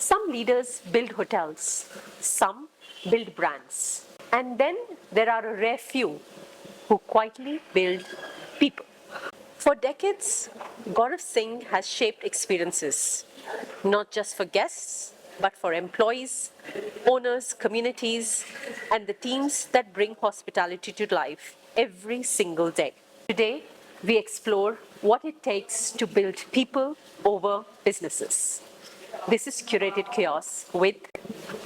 Some leaders build hotels, some build brands. And then there are a rare few who quietly build people. For decades, Gaurav Singh has shaped experiences, not just for guests, but for employees, owners, communities, and the teams that bring hospitality to life every single day. Today, we explore what it takes to build people over businesses. This is Curated Chaos with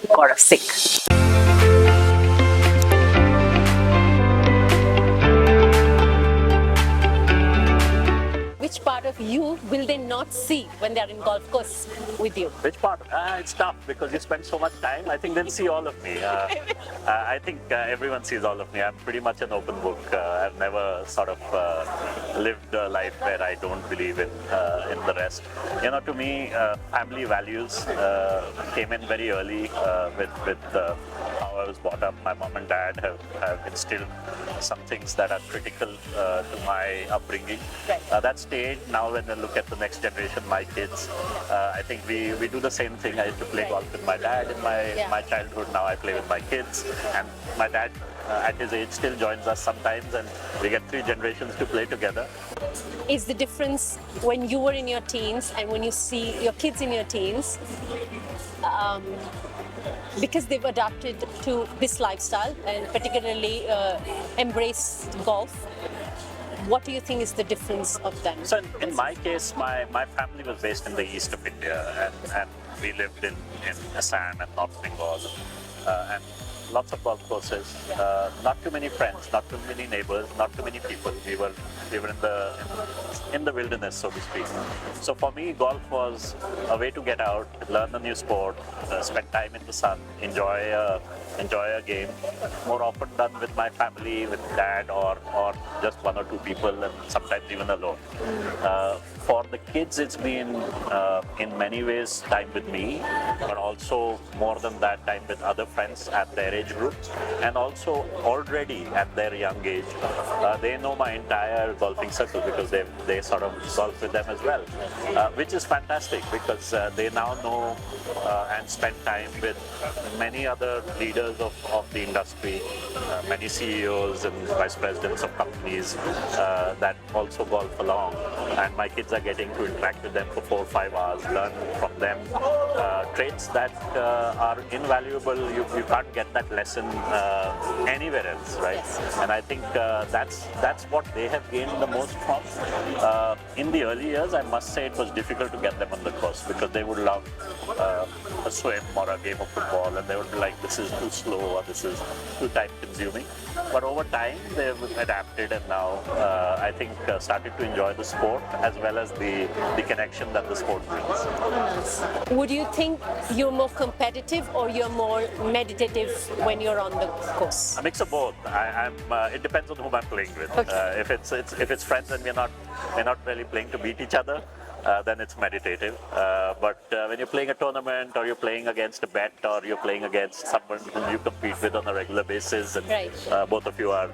Gaurav Singh. Which part of you will they not see when they are in golf course with you? Which part? It's tough because you spend so much time. I think they'll see all of me. I think everyone sees all of me. I'm pretty much an open book. I've never sort of lived a life where I don't believe in the rest. You know, to me, family values came in very early with how I was brought up. My mom and dad have instilled some things that are critical to my upbringing. Right. That stage, now when I look at the next generation, my kids, I think we do the same thing. I used to play golf with my dad in my childhood. Now I play with my kids, and my dad at his age still joins us sometimes, and we get 3 generations to play together. Is the difference when you were in your teens and when you see your kids in your teens, because they've adapted to this lifestyle and particularly embraced golf? What do you think is the difference of them? So in my case, my family was based in the east of India, and we lived in Assam and North Bengal, and lots of golf courses, not too many friends, not too many neighbors, not too many people. We were in the wilderness, so to speak. So for me, golf was a way to get out, learn a new sport, spend time in the sun, enjoy a game. More often done with my family, with dad, or just 1 or 2 people, and sometimes even alone. For the kids, it's been in many ways time with me, but also more than that, time with other friends at their age group, and also already at their young age, they know my entire golfing circle because they sort of golf with them as well, which is fantastic because they now know and spend time with many other leaders of the industry, many CEOs and vice presidents of companies that also golf along, and my kids are getting to interact with them for 4 or 5 hours, learn from them traits that are invaluable. You can't get that lesson anywhere else, right? Yes. And I think that's what they have gained the most from. In the early years, I must say it was difficult to get them on the course because they would love a swim or a game of football, and they would be like, this is too slow or this is too time consuming. But over time, they've adapted and now I think started to enjoy the sport as well as the connection that the sport brings. Would you think you're more competitive or you're more meditative when you're on the course? A mix of both. It depends on whom I'm playing with. Okay. If it's friends and we're not really playing to beat each other, then it's meditative. But when you're playing a tournament or you're playing against a bet or you're playing against someone whom you compete with on a regular basis and Right. both of you are,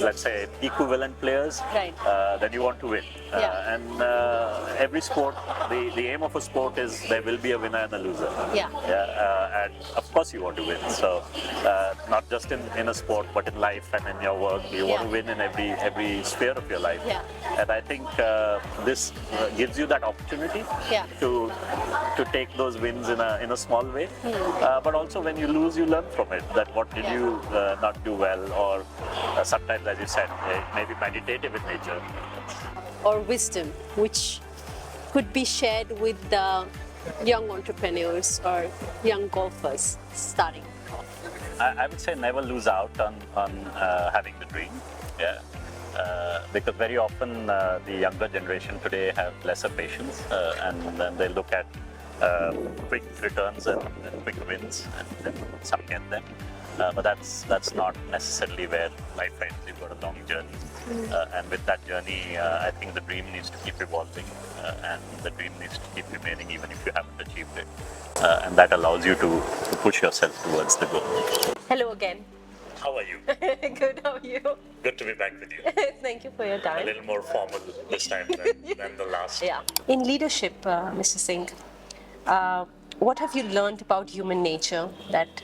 let's say, equivalent players, Right. then you want to win. Yeah. And every sport, the aim of a sport is there will be a winner and a loser. Yeah. And of course you want to win. So not just in a sport, but in life and in your work, you want to win in every sphere of your life. Yeah. And I think this gives you that opportunity to take those wins in a small way. But also when you lose, you learn from it. That what did you not do well, or sometimes, as you said, maybe meditative in nature. Or wisdom, which could be shared with the young entrepreneurs or young golfers starting off? I would say never lose out on having the dream. Yeah. Because very often the younger generation today have lesser patience and then they look at quick returns and quick wins, and some get them. But that's not necessarily where life ends. You've got a long journey. And with that journey, I think the dream needs to keep evolving and the dream needs to keep remaining even if you haven't achieved it. And that allows you to push yourself towards the goal. Hello again. How are you? Good, how are you? Good to be back with you. Thank you for your A time. little more formal this time than the last. Yeah. In leadership, Mr. Singh, what have you learned about human nature that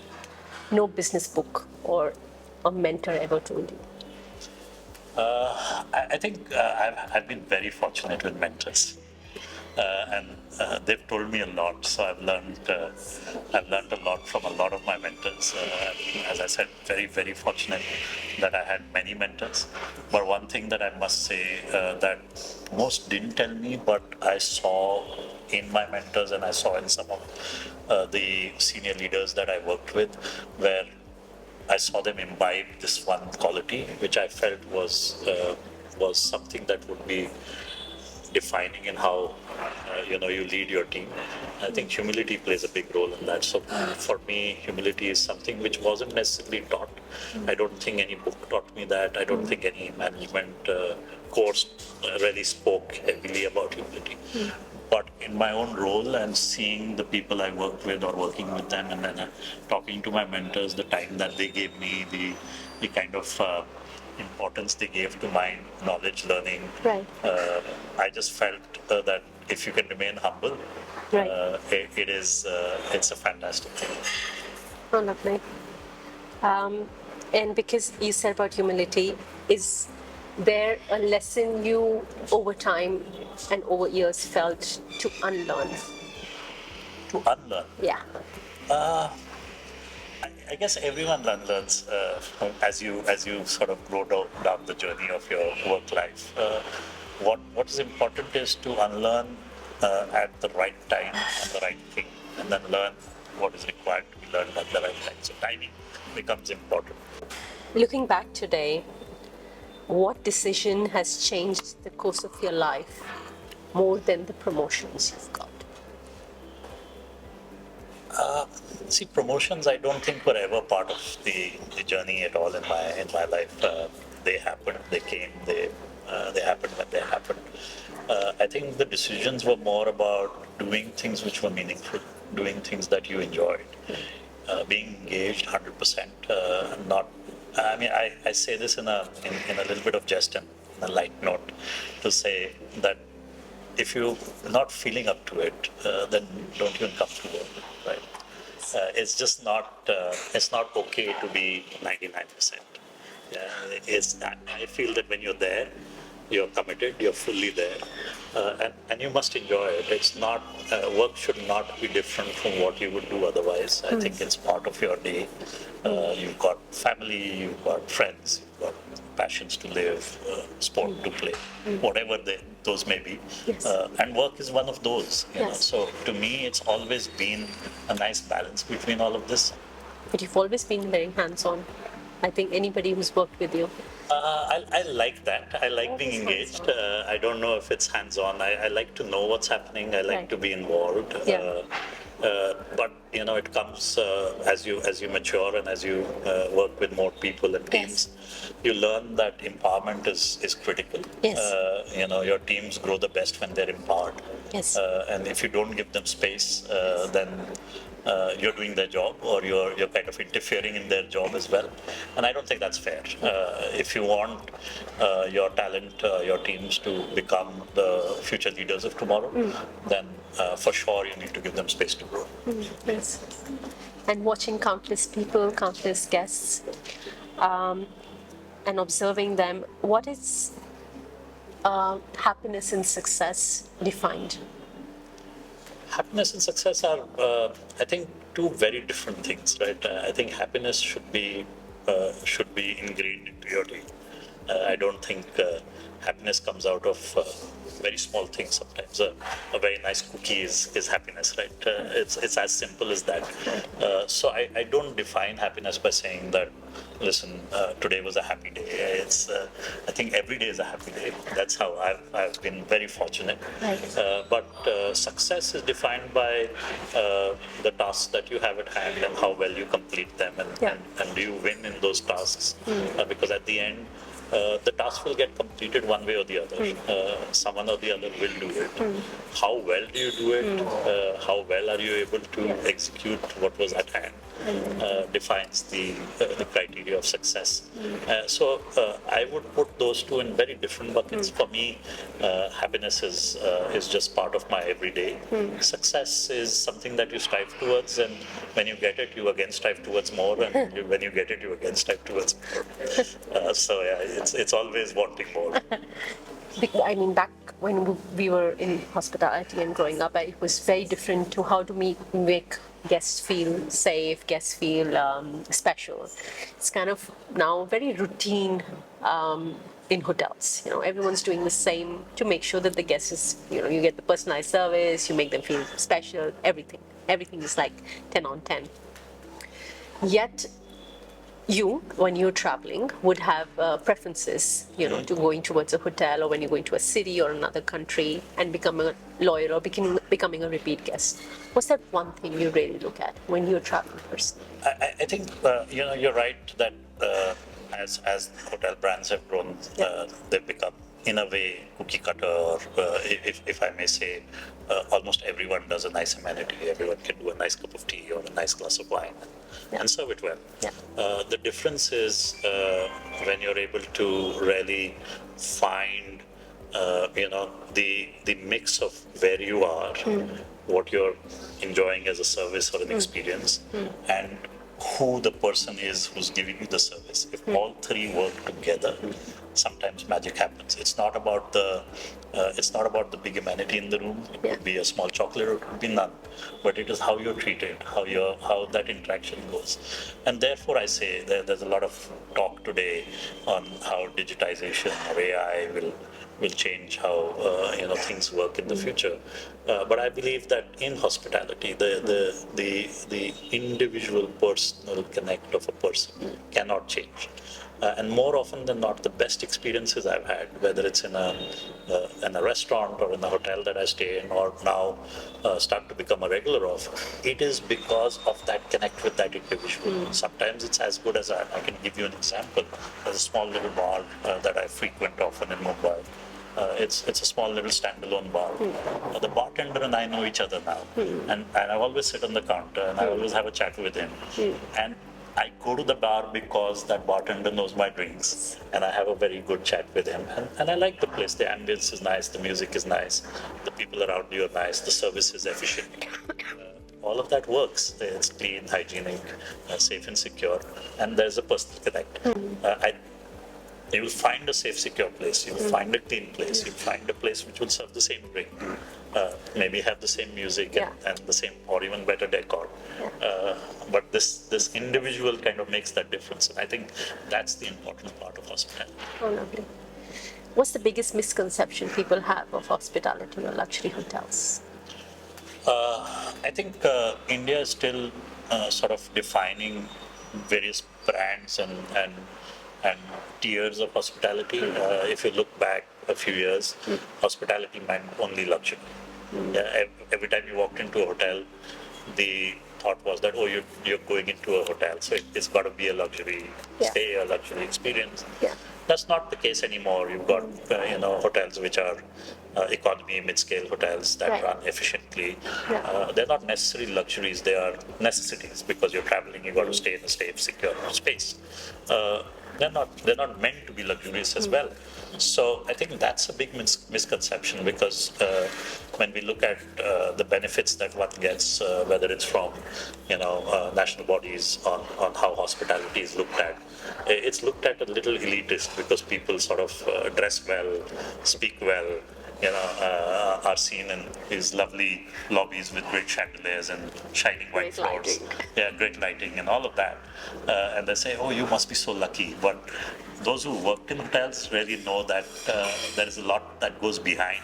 no business book or a mentor ever told you? I think I've been very fortunate with mentors, and they've told me a lot. So I've learned a lot from a lot of my mentors. As I said, very fortunate that I had many mentors. But one thing that I must say that most didn't tell me, but I saw in my mentors and I saw in some of the senior leaders that I worked with, where I saw them imbibe this one quality, which I felt was something that would be defining in how you lead your team. I think humility plays a big role in that. So for me, humility is something which wasn't necessarily taught. I don't think any book taught me that. I don't think any management course really spoke heavily about humility. But in my own role and seeing the people I worked with or working with them, and then talking to my mentors, the time that they gave me, the kind of importance they gave to my knowledge learning, Right. I just felt that if you can remain humble, Right. it's a fantastic thing. Oh, lovely. And because you said about humility, is there a lesson you over time and over years felt to unlearn? To unlearn, Yeah. I guess everyone learns as you sort of go down the journey of your work life. What is important is to unlearn at the right time and the right thing, and then learn what is required to be learned at the right time. So timing becomes important. Looking back today, what decision has changed the course of your life more than the promotions you've got? See, promotions I don't think were ever part of the journey at all in my life. They happened, they came, they happened when they happened. I think the decisions were more about doing things which were meaningful, doing things that you enjoyed, being engaged 100%. Not, I mean, I say this in a little bit of jest and a light note to say that if you're not feeling up to it, then don't even come to work, right? It's just not. It's not okay to be 99%. I feel that when you're there, you're committed, you're fully there, and you must enjoy it. It's not work should not be different from what you would do otherwise. I think it's part of your day. You've got family, you've got friends, you've got passions to live, sport to play, whatever those may be. Yes. And work is one of those. Yes. So to me, it's always been a nice balance between all of this. But you've always been very hands-on. I think anybody who's worked with you. I like that. I like being engaged. I don't know if it's hands-on. I like to know what's happening. I like Right. to be involved. Yeah. But it comes as you mature and as you work with more people and teams. You learn that empowerment is critical. Yes. Your teams grow the best when they're empowered. Yes. And if you don't give them space, then you're doing their job, or you're kind of interfering in their job as well. And I don't think that's fair. If you want your talent, your teams to become the future leaders of tomorrow, then for sure you need to give them space to grow. Yes. And watching countless people, countless guests, and observing them, what is happiness and success defined? Happiness and success are, I think, two very different things, right? I think happiness should be ingrained into your day. I don't think happiness comes out of very small things. Sometimes a very nice cookie is happiness, right? It's as simple as that. So I don't define happiness by saying that, listen, today was a happy day. I think every day is a happy day. That's how I've been very fortunate. Right. But success is defined by the tasks that you have at hand and how well you complete them, and do you win in those tasks? Because at the end, the task will get completed one way or the other. Someone or the other will do it. How well do you do it? How well are you able to execute what was at hand? defines the criteria of success. So I would put those two in very different buckets. For me, happiness is just part of my everyday. Success is something that you strive towards, and when you get it, you again strive towards more, and when you get it, you again strive towards more. So yeah, it's always wanting more. I mean, back when we were in hospitality and growing up, it was very different to how to make guests feel safe, guests feel special. It's kind of now very routine in hotels. You know, everyone's doing the same to make sure that the guest is, you know, you get the personalized service, you make them feel special, everything is like 10 on 10. Yet, you, when you're traveling, would have preferences, you know, to going towards a hotel, or when you're going to a city or another country and become a loyal or becoming a repeat guest. What's that one thing you really look at when you're a traveling person? I think you know, you're right that as hotel brands have grown, they've become in a way cookie cutter, or if I may say, almost everyone does a nice amenity. Everyone can do a nice cup of tea or a nice glass of wine and serve it well. The difference is when you're able to really find you know, the mix of where you are, what you're enjoying as a service or an experience, and who the person is who's giving you the service. If all three work together, sometimes magic happens. It's not about the big amenity in the room. It could be a small chocolate, or it could be none. But it is how you're treated, how that interaction goes. And therefore, I say there's a lot of talk today on how digitization or AI will change how you know, things work in the future. But I believe that in hospitality, the individual personal connect of a person cannot change. And more often than not, the best experiences I've had, whether it's in a restaurant or in a hotel that I stay in, or now start to become a regular of, it is because of that connect with that individual. Sometimes it's as good as I can give you an example. There's a small little bar that I frequent often in Mumbai. It's a small little standalone bar. The bartender and I know each other now, and I always sit on the counter and I always have a chat with him. And I go to the bar because that bartender knows my drinks, and I have a very good chat with him. And I like the place. The ambience is nice, the music is nice, the people around you are nice, the service is efficient. All of that works. It's clean, hygienic, safe and secure, and there's a personal connect. You will find a safe, secure place. You will find a clean place. You will find a place which will serve the same drink, maybe have the same music and the same, or even better decor. But this individual kind of makes that difference, and I think that's the important part of hospitality. Oh, lovely. What's the biggest misconception people have of hospitality or luxury hotels? I think India is still sort of defining various brands and tiers of hospitality. If you look back a few years, hospitality meant only luxury. Every time you walked into a hotel, the thought was that, oh, you're going into a hotel, so it's got to be a luxury stay, a luxury experience. That's not the case anymore. You've got you know, hotels which are economy, mid-scale hotels that run efficiently. They're not necessarily luxuries; they are necessities, because you're traveling. You've got to stay in a safe, secure space. They're not meant to be luxurious as well. So I think that's a big misconception, because when we look at the benefits that one gets, whether it's from you know, national bodies on how hospitality is looked at, it's looked at a little elitist, because people sort of dress well, speak well, you know, are seen in these lovely lobbies with great chandeliers and shining white floors. Great lighting and all of that. And they say, oh, you must be so lucky. But those who work in hotels really know that there is a lot that goes behind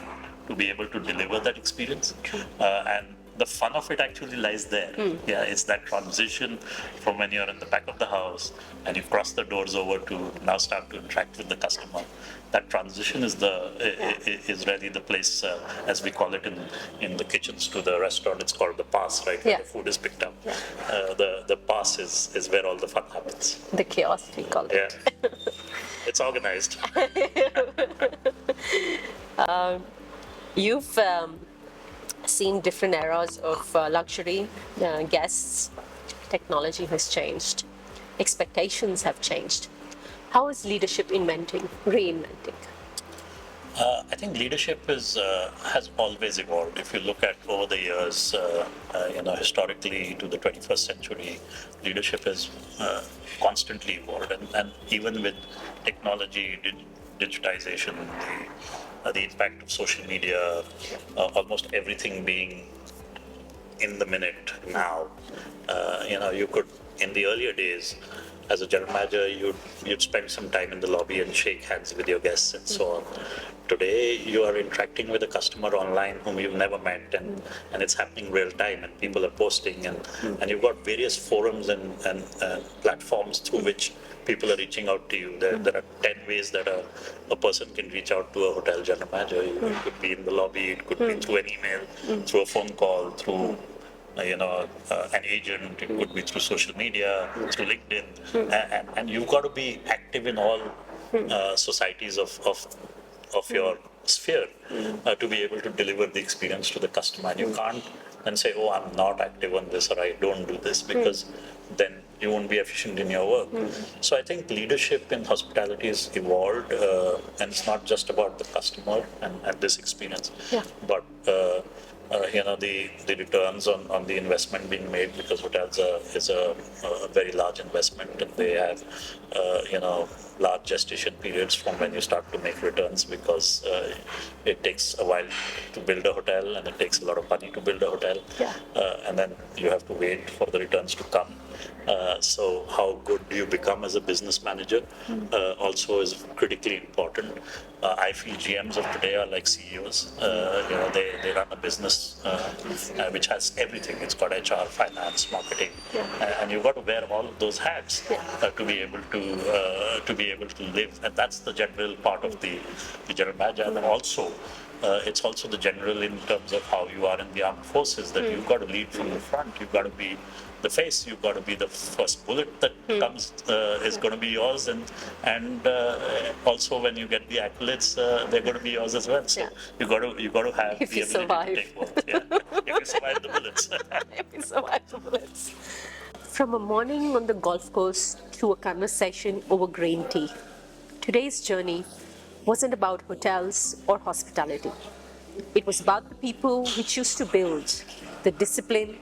to be able to deliver that experience. And the fun of it actually lies there. It's that transition from when you're in the back of the house and you cross the doors over to now start to interact with the customer. That transition is really the place, as we call it in the kitchens to the restaurant. It's called the pass, right? Where the food is picked up. The pass is where all the fun happens. The chaos, we call it. It's organized. You've seen different eras of luxury guests. technology has changed. Expectations have changed. How is leadership reinventing? I think leadership has always evolved. If you look at over the years, historically to the 21st century, leadership has constantly evolved, and even with technology, digitization, the impact of social media, almost everything being in the minute now. You could, in the earlier days, as a general manager, you'd spend some time in the lobby and shake hands with your guests and so on. Today, you are interacting with a customer online whom you've never met, and it's happening real time, and people are posting, and you've got various forums and platforms through which people are reaching out to you. There are 10 ways that a person can reach out to a hotel general manager. It could be in the lobby, it could be through an email, through a phone call, through an agent, it could be through social media, through LinkedIn, and you've got to be active in all societies of your sphere to be able to deliver the experience to the customer. And you can't then say, oh, I'm not active on this, or I don't do this, because then you won't be efficient in your work. So I think leadership in hospitality has evolved, and it's not just about the customer and this experience, but the returns on the investment being made, because hotels is a very large investment, and they have large gestation periods from when you start to make returns, because it takes a while to build a hotel, and it takes a lot of money to build a hotel, and then you have to wait for the returns to come. So how good do you become as a business manager also is critically important. I feel GMs of today are like CEOs. They run a business which has everything. It's got HR, finance, marketing, and you've got to wear all of those hats to be able to live. And that's the general part of the general manager. And also, it's also the general in terms of how you are in the armed forces, that you've got to lead from the front. You've got to be the face. You've got to be the first bullet that comes is going to be yours, and also when you get the accolades, they're going to be yours as well. So you got to have If the you ability survive. to take both. If you survive the bullets. If you survive the bullets. From a morning on the golf course to a conversation over green tea, today's journey wasn't about hotels or hospitality. It was about the people we choose to build, the discipline,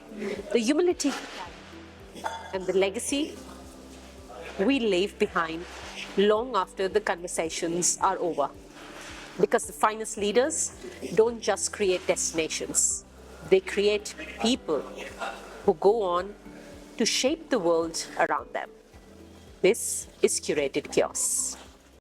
the humility, and the legacy we leave behind long after the conversations are over. Because the finest leaders don't just create destinations, they create people who go on to shape the world around them. This is Curated Chaos.